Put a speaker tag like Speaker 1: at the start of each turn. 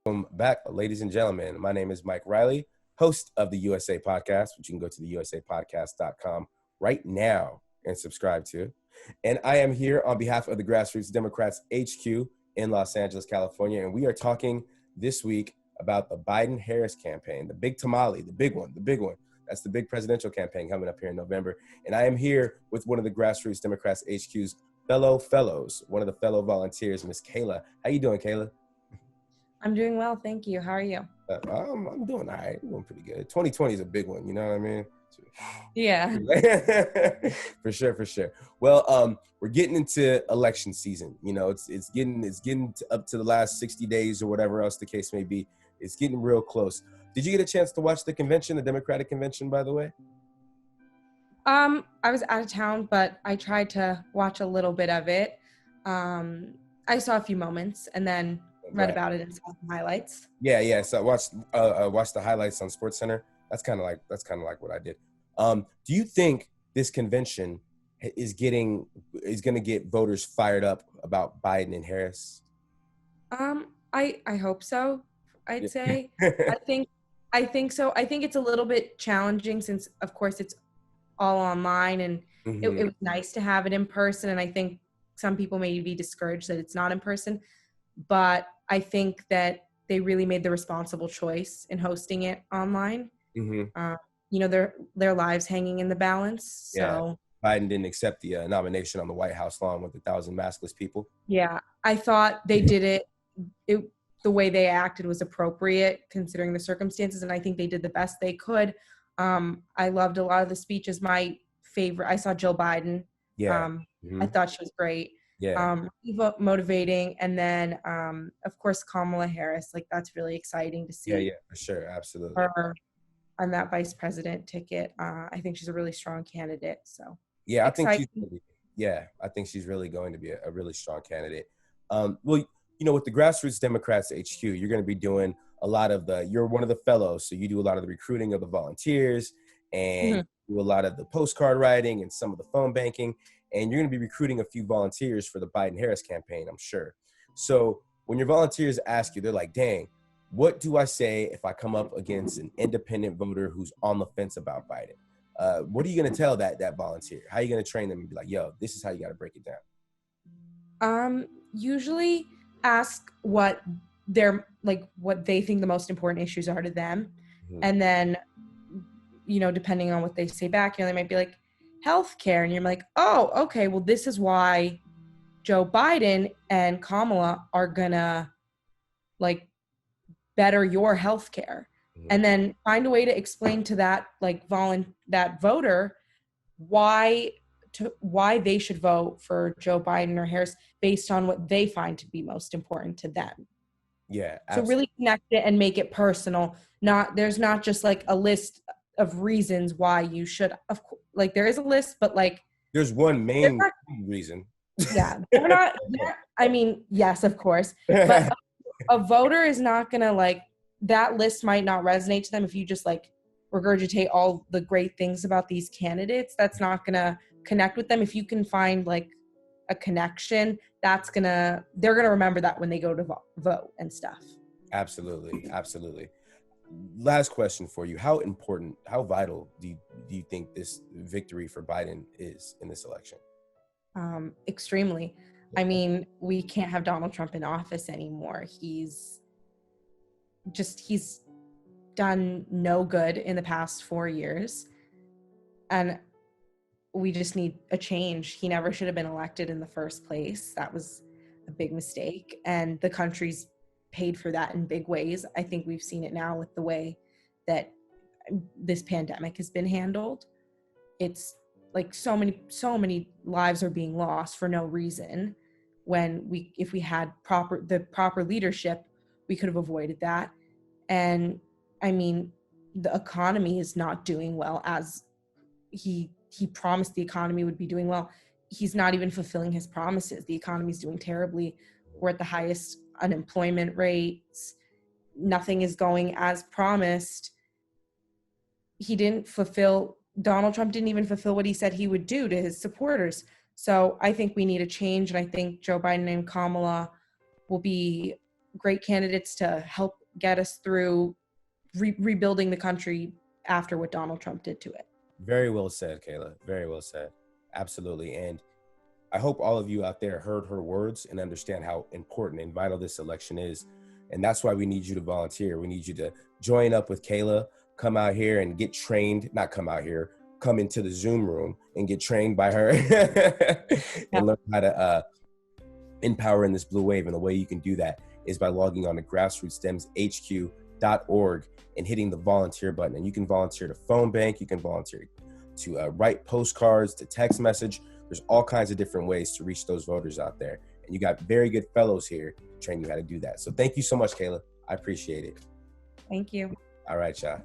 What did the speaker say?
Speaker 1: Welcome back, ladies and gentlemen. My name is Mike Riley, host of the USA Podcast, which you can go to the usapodcast.com right now and subscribe to. And I am here on behalf of the Grassroots Democrats HQ in Los Angeles, California. And we are talking this week about the Biden-Harris campaign, the big tamale, the big one. That's the big presidential campaign coming up here in November. And I am here with one of the Grassroots Democrats HQ's fellows, one of the fellow volunteers, Miss Kayla. How you doing, Kayla?
Speaker 2: I'm doing well, thank you. How are you?
Speaker 1: I'm doing all right. I'm doing pretty good. 2020 is a big one, you know what I mean?
Speaker 2: Yeah.
Speaker 1: For sure. Well, we're getting into election season. You know, it's getting up to the last 60 days or whatever else the case may be. It's getting real close. Did you get a chance to watch the convention, the Democratic convention, by the way?
Speaker 2: I was out of town, but I tried to watch a little bit of it. I saw a few moments and then read about it and saw some highlights.
Speaker 1: Yeah. So I watched the highlights on SportsCenter. That's kind of like what I did. Do you think this convention is going to get voters fired up about Biden and Harris?
Speaker 2: I hope so. I'd say. I think so. I think it's a little bit challenging since, of course, it's all online, and it was nice to have it in person. And I think some people may be discouraged that it's not in person, but I think that they really made the responsible choice in hosting it online. Their lives hanging in the balance. So
Speaker 1: Biden didn't accept the nomination on the White House lawn with 1,000 maskless people.
Speaker 2: Yeah, I thought they did it. The way they acted was appropriate considering the circumstances, and I think they did the best they could. I loved a lot of the speeches. My favorite, I saw Jill Biden. I thought she was great. Motivating. And then, of course, Kamala Harris. Like, that's really exciting to see.
Speaker 1: Yeah, for sure. Absolutely.
Speaker 2: Her on that vice president ticket. I think she's a really strong candidate. So
Speaker 1: yeah, I think she's really going to be a really strong candidate. With the Grassroots Democrats HQ, you're going to be doing a lot of you're one of the fellows. So you do a lot of the recruiting of the volunteers and do a lot of the postcard writing and some of the phone banking. And you're going to be recruiting a few volunteers for the Biden-Harris campaign, I'm sure. So when your volunteers ask you, they're like, dang, what do I say if I come up against an independent voter who's on the fence about Biden? What are you going to tell that volunteer? How are you going to train them and be like, yo, this is how you got to break it down?
Speaker 2: Usually ask what they think the most important issues are to them. And then, depending on what they say back, they might be like, healthcare, and you're like, oh, okay, well, this is why Joe Biden and Kamala are gonna better your healthcare, and then find a way to explain to that that voter why they should vote for Joe Biden or Harris based on what they find to be most important to them.
Speaker 1: Yeah,
Speaker 2: absolutely. So really connect it and make it personal. There's not just a list of reasons why you should, there is a list, but
Speaker 1: there's one main reason.
Speaker 2: Yeah, yes, of course, but a voter is not gonna that list might not resonate to them if you just regurgitate all the great things about these candidates. That's not gonna connect with them. If you can find a connection, they're gonna remember that when they go to vote and stuff.
Speaker 1: Absolutely. Last question for you. How vital do you think this victory for Biden is in this election?
Speaker 2: Extremely. I mean, we can't have Donald Trump in office anymore. He's done no good in the past 4 years. And we just need a change. He never should have been elected in the first place. That was a big mistake. And the country's paid for that in big ways. I think we've seen it now with the way that this pandemic has been handled. It's so many lives are being lost for no reason, when if we had the proper leadership, we could have avoided that. And I mean, the economy is not doing well, as he promised the economy would be doing well. He's not even fulfilling his promises. The economy's doing terribly. We're at the highest unemployment rates. Nothing is going as promised. Donald Trump didn't even fulfill what he said he would do to his supporters. So I think we need a change, and I think Joe Biden and Kamala will be great candidates to help get us through rebuilding the country after what Donald Trump did to it.
Speaker 1: Very well said, Kayla. Very well said. Absolutely. And I hope all of you out there heard her words and understand how important and vital this election is. And that's why we need you to volunteer. We need you to join up with Kayla, come out here and get trained, not come out here, come into the Zoom room and get trained by her and learn how to empower in this blue wave. And the way you can do that is by logging on to grassrootsdemshq.org and hitting the volunteer button. And you can volunteer to phone bank, you can volunteer to write postcards, to text message. There's all kinds of different ways to reach those voters out there. And you got very good fellows here to train you how to do that. So thank you so much, Kayla. I appreciate it.
Speaker 2: Thank you.
Speaker 1: All right, y'all.